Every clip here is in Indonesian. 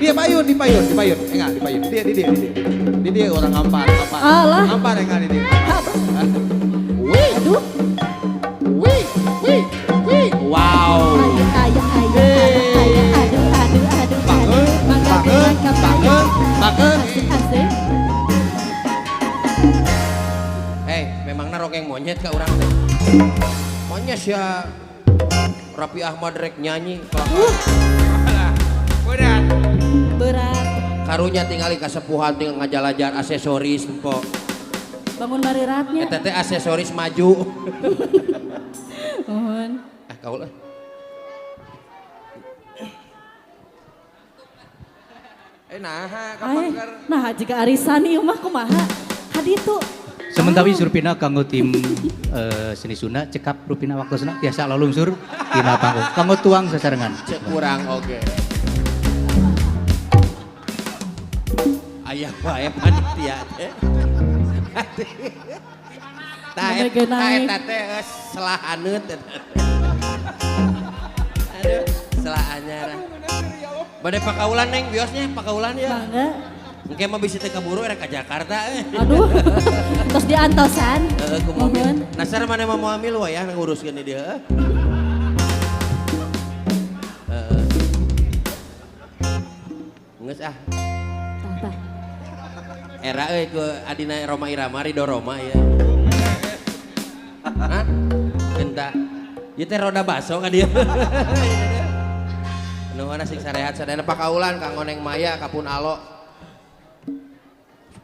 Dipayun. Enggak, dipayun. Di dia orang ngampar. Alah. Ngampar enggak di dia. Wih, duh. Wih. Wow. Ayah, aduh. Banget. Asik. Memangna rongeng monyet ka urang teh. Monyet ya Raffi Ahmad rek nyanyi Berat. karunya tinggali kasepuhan tinggal ngajalajar aksesoris po. Bangun bariratnya. Eta teh aksesoris maju. Mohon. Kaul. Nah, jika arisan ieu mah kumaha? Haditu. Sementara surpina kanggo tim seni Sunda cekap rupina waktosna tiasa lalungsur tina panggung. Kanggo tuang sasarengan. Cek kurang oge. Aya wae panitia teh. Tah eta teh selah aneut. Aduh, selah anyar. Bade pakaulan neng biosnya pakaulan ya. Bangga. Engke mah bisa teh kaburu erek ka Jakarta Aduh. Terus diantosan. ku mobil. Nasar mana mau ambil wayah nguruskeun dia. Geus ah. Tah. Era ke adina Roma Irama Ridho Roma ya. Hah? Genta. Ieu teh roda baso ka dieu. Nuhun sing sarehat sadayana pakaulan kanggo Neng Maya kapun alo.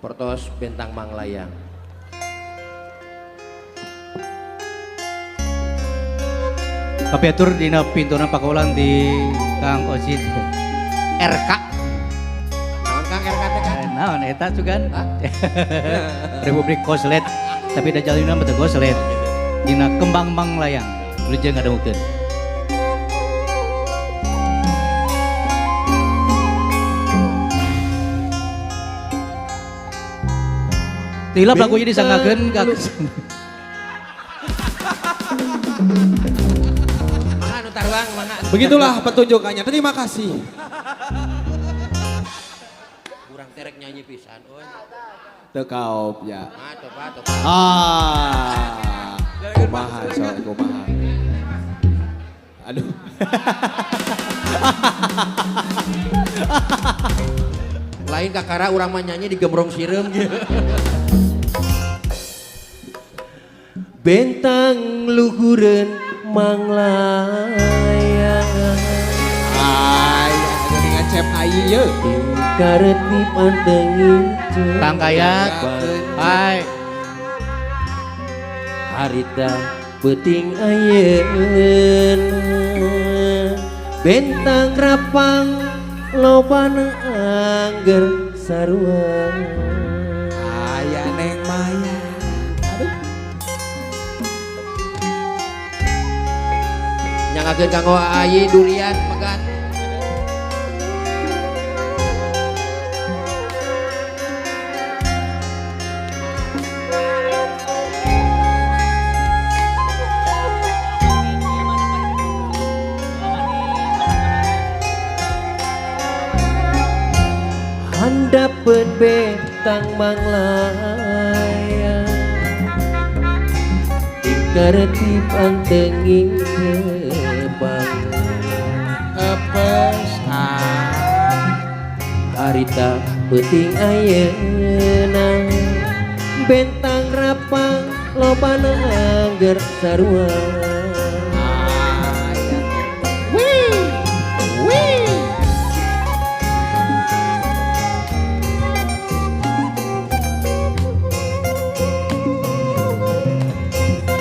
Portos Bentang Manglayang. Kapiatur dina pintuna pakaulan di Kang Osit RK. Naon Kang RK teh kan? Naon eta cugan? Republik Koslet. Tapi da jalina mah teu Koslet. Dina Kembang Manglayang. Lujeng ngadengkeun. Tilap lagunya disangakeun ka Mangga nu taruang mangga. Begitulah petunjukannya. Terima kasih. Kurang terek nyanyi pisan euy. Teu kaop ya. Coba. Kumaha. Aduh. Lain kakara urang mah nyanyi digembrong sireum gitu. Bentang luhureun manglayang. Jadi ngecep ayi ye. Karetip antengin Tangkayak. Hai. harita peuting ayeuna. Bentang rapang lobana angger sarua. Aya Neng Maya. Nyangakeun kanggo Ayi durian pegat. Handapeun bentang manglayang dikaretip antenging gebang Epes. harita peuting ayeuna. Bentang rapang lobana angger sarua.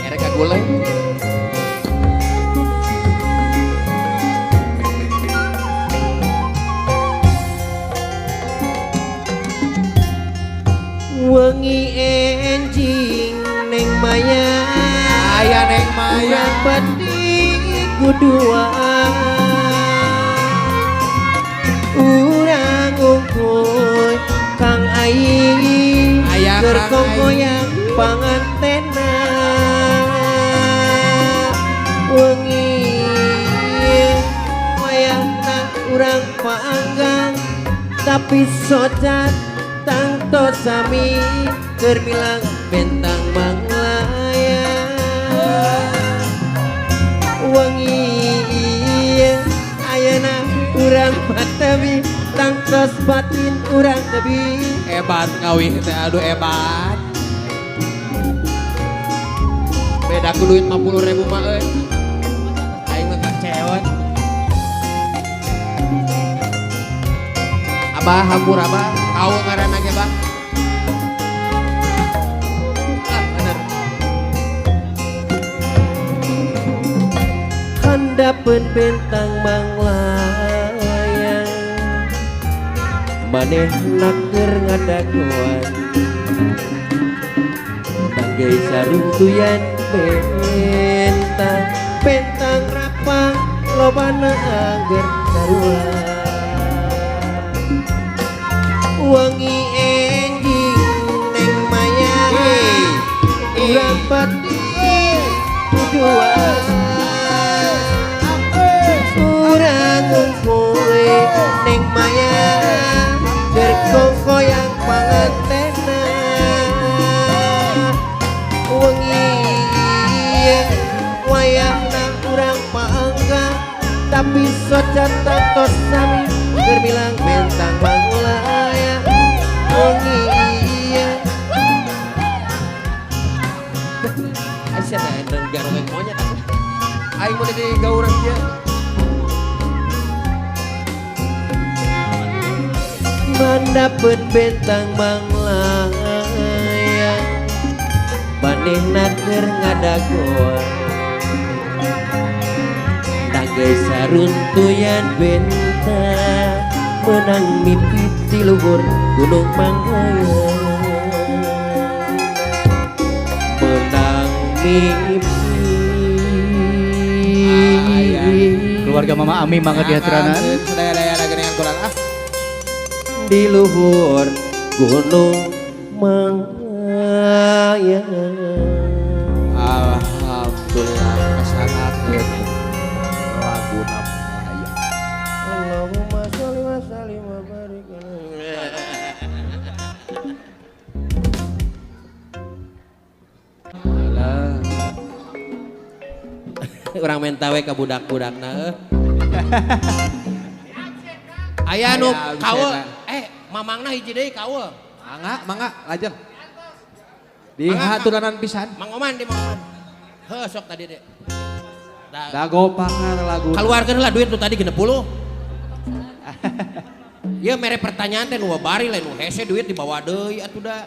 Erek kaguleng. Wengi enjing Neng Maya. Aya Neng Maya. Urang penting kuduaan. Urang ungkul Kang Ayi. Aya Keur Kang Ayi. kokoyang pangantena. Wengi wayahna urang paanggang tapi socat tangto sami terbilang bentang manglayang wangi ayana urang matabi tangtos batin urang tebi Hebat ngawih teh aduh hebat. Beda ku duit 50.000 mah euy. Aing mah kecewa. Abah hampur abah, kau ngaranna ge Bang. Ah, bener. handapeun bentang manglayang manehna keur ngadagoan tangge saruntuyan bentang bentang rapang lobana angger karulang wangi enjing neng mayang urang batin tujuan urang ngungkoy neng mayang berkongkoyang pangantena wangi wayahna urang paangga tapi socat tangtos sami berbilang bentang manglaya wangi Aisyah teh dan garong monyet aing mau di gaurang dia mandapun bentang manglaya manehna keur ngadagoan tangge saruntuyan bentang menang mimpi di luhur gunung Manggayang menang mimpi Keluarga Mama Ami mangga di hateranan. Sadaya-daya dengan Quran ah. di luhur gunung Manggayang Alhamdulillah kesanakeun lagu Maya. Allahumma sholli wa sallim wa barik Urang menta we ka budak-budakna aya nu kawe mamangna hiji deui kawe Mangga lajeng. Di haturanan pisan. Mang Oman di Mang Oman heuh sok tadi deh Dago pakar lagu. keluarkeun lah duit nu tadi 60 ieu mere pertanyaan teh nu bari lain nu hese duit dibawa deui atuh da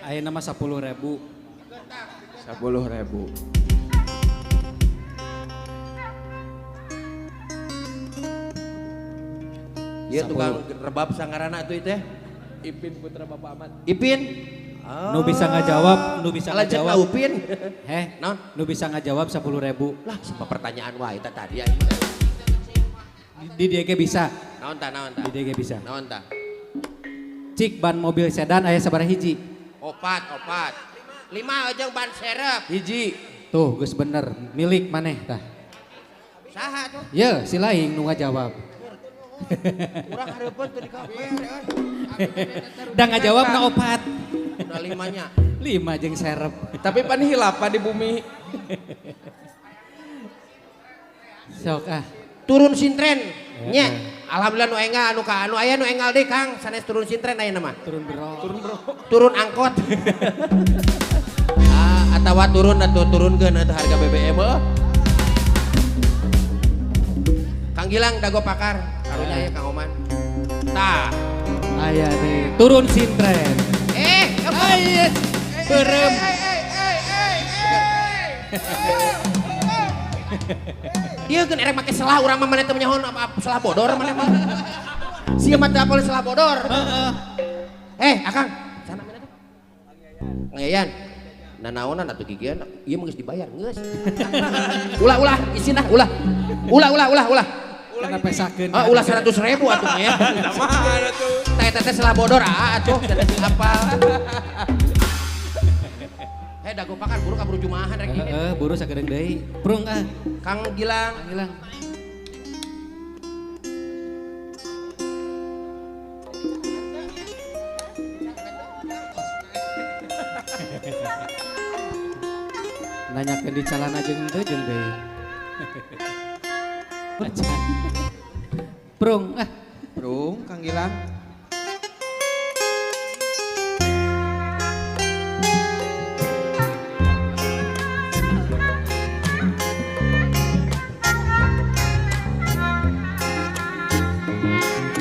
Aya nama 10.000. 10.000. ieu tukang rebab sangarana atuh teh Ipin putra Bapak Ahmad. Ipin Nu bisa ngajawab, nu bisa Alajeng ngajawab. Upin Naon? Nu bisa ngajawab 10.000. lah sama pertanyaan wae eta tadi Di DG bisa. naon tah Di DG bisa. naon tah Cik ban mobil sedan aya sabaraha hiji? opat 5 ojeng ban serep Hiji. Tuh, geus bener. Milik maneh tah. saha tuh Ye, si laing nu ngajawab. urang hareupeun teu di kafe Da ngajawab na opat. udah 5-nya 5 jeung serep. Tapi pan hilapa di bumi. Sok ah. turun sintren nya alhamdulillah nu engal anu aya nu engal deui Kang sanes turun sintren aya nama Turun bro. turun angkot atawa turun atuh turunkeun atuh harga BBM Kang Gilang dago pakar karunya aya Kang Oman tah Aya nih, turun sintren. ayo berem dia kan erek make selah urang mah maneh teu nyaho apa selah bodor maneh mah sieu mah teu apal selah bodor Akang sana mana teh ngayan nanaonan atuh gigian ieu mah geus dibayar geus ulah isinah ulah Karena pesakeun. ulah 100.000 atuh ya Mana tuh? teh selah bodor atuh dan sing apal dago pakar buru kaburu jumahan rek ini Buru sakedeung deui. Prung ah. Kang Gilang Hilang. nanyakeun di calana jeung teu jeung deui. Acan. Prung, Brung, Kang Gilang.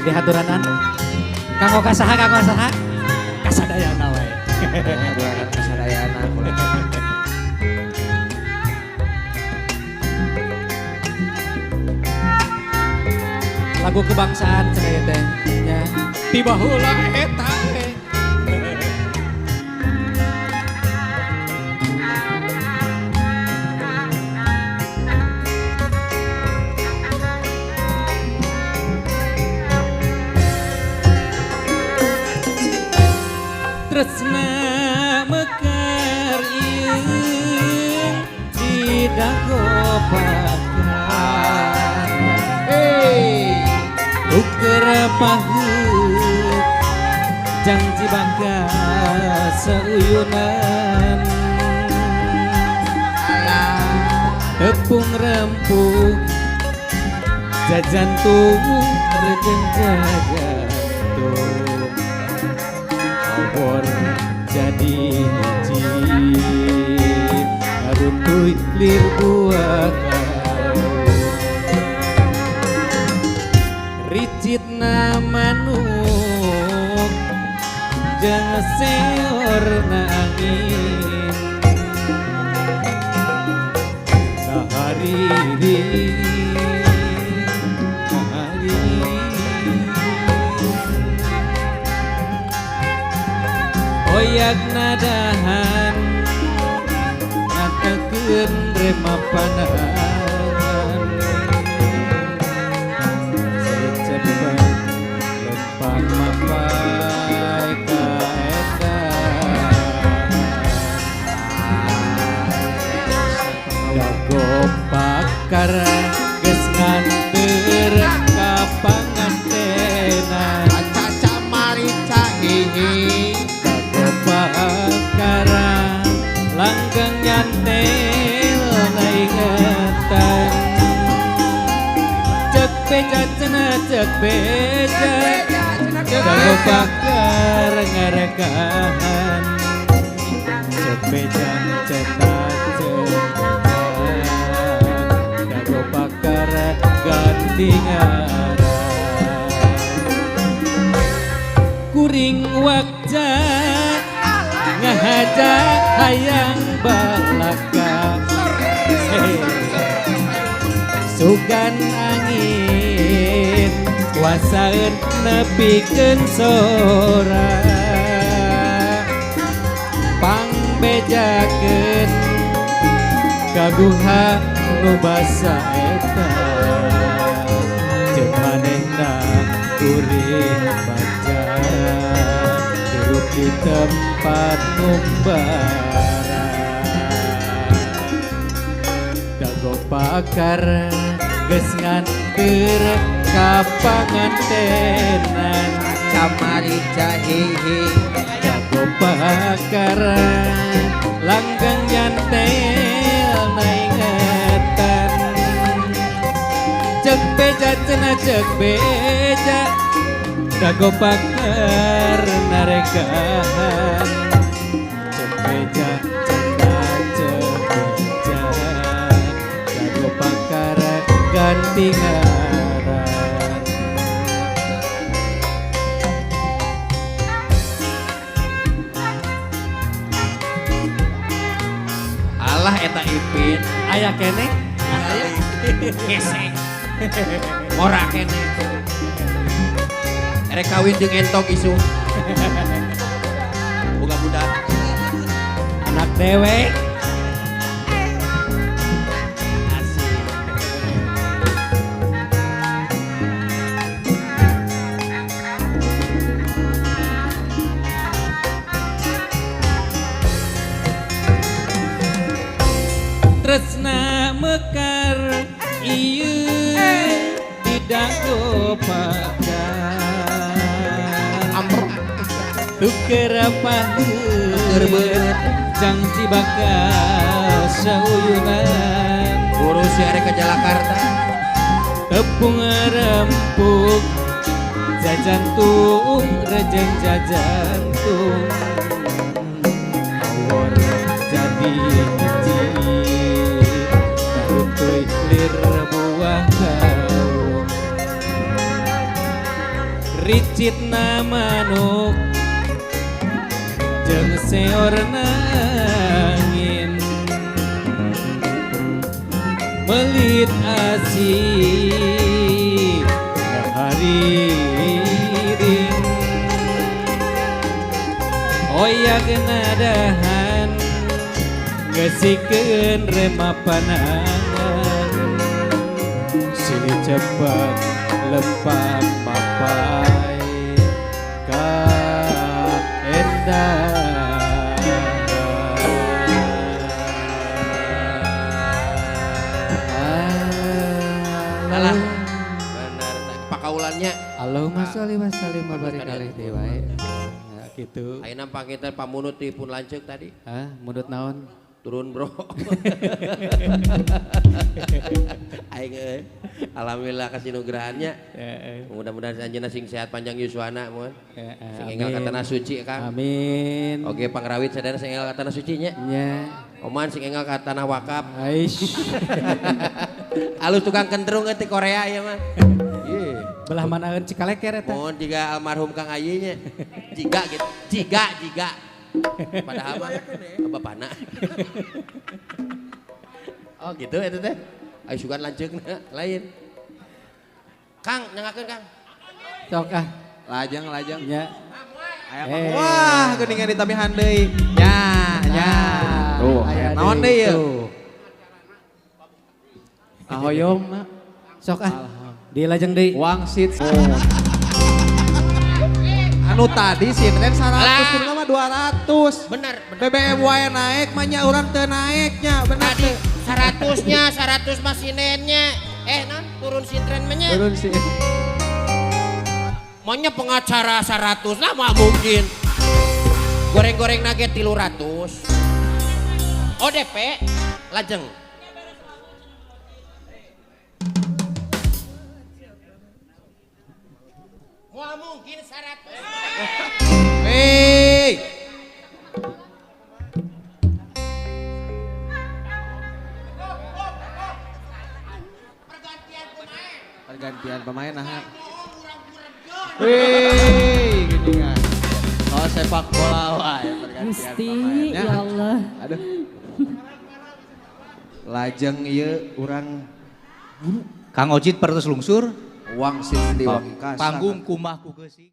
di haturanan. Kanggo kasaha, kasadayana wae. Aduh, kasadayana. Lagu kebangsaan cenah teh nya. Tiba heula eta we. Tresna mekar ieu di dagopakan. Uker paheut janji bangga seuyunan. Tepung rempuk jajantung rejeng jajantung. Obor jadi hiji haruntuy lir buah ricitna manuk jeung seorna angin kahariri oyak nadahan ngakakeun remapanan secepat lempang mampai ka eta dago pakar geus nganteur ka pangantenan Caca marica hihi bakara langgeng nyantel naingatan cek beja cenah cek beja dago bakar ngarekahan cek beja cenah cekan dago bakar gandingan kuring wajah ngahaja hayang balaka sugan angin kuasaeun nepikeun sora pangbejakeun kaguha nu basa eta jeung manehna kuring baca hirup di tempat ngumbaran dago pakar geus nganteur ka pangantenan camarica hihi dago pakar langgeng nyantel naingatan cek beja cenah cek beja dago pakar narekahan cek beja cenah cek beja dago pakar ganti ngaran alah eta Ipin aya keneh gesek ora kene erek kawin jeung entok isu boga budak anak dewek tresna mekar ieu tidak gopakan amper tuk kerapaheun jang cibaka sauyunan Urus si Ari ke Jakarta. tepung rempuk jajantung rejeng jajantung awor jadi hiji karuntuy lir buah daun ricitna manuk jeung seorna angin melit asih hariring oyak nadahan ngesikeun remapanangan silih cepat lempang papai ka endah Alah. Benar. Pakaulannya. Allahumma sholli wa sallim wa barik alaihi dewa. Ya gitu. Ayeuna pangitan pamunut ti pun lanceuk tadi. Hah, munut naon? Turun bro. Aing alhamdulillah kasih nugrahannya. Mudah-mudahan anjeunna sing sehat panjang yuswana mun. Sing enggal katana suci Kang. Amin. Oge pangrawit sadana sing enggal katana suci nya. Nya. Oman sing enggal katana wakaf. Aish. Alus tukang kenderung ti Korea ya mah. Ieu. Belah manaeun Cikaleker eta. Mohon jiga almarhum Kang Ayi nya. Jiga gitu. Jiga. Padahal mah bapana. Oh gitu eta teh. Ayo sugan lanceukna lain. Kang nyangakeun Kang. Sok ah. Lajang. Nya. Wah, geuningan ditabihan deui. Nya. Tuh, naon deui ye? Ahoyong na. Sok ah. Di lajeng deui. Wangsit. Anu tadi sih kan 100 kudu mah 200. Bener. BBM wae naik mah nya urang teu naiknya, bener Tadi teu. 100-nya 100 masinennya. Non turun sintren mah nya. Turun sih. Maunya pengacara 100 lah mah mungkin. Goreng-goreng nugget 300. ODP lajeng. Mau mungkin 100. Hei. Pergantian pemain nah. Hei, gini kan. Oh sepak bola wae pergantian Gusti, pemainnya. ya Allah. Aduh. Lajeng ieu urang Kang Ojit pertus lungsur wangsit di Wangkas. panggung kumah ku geusing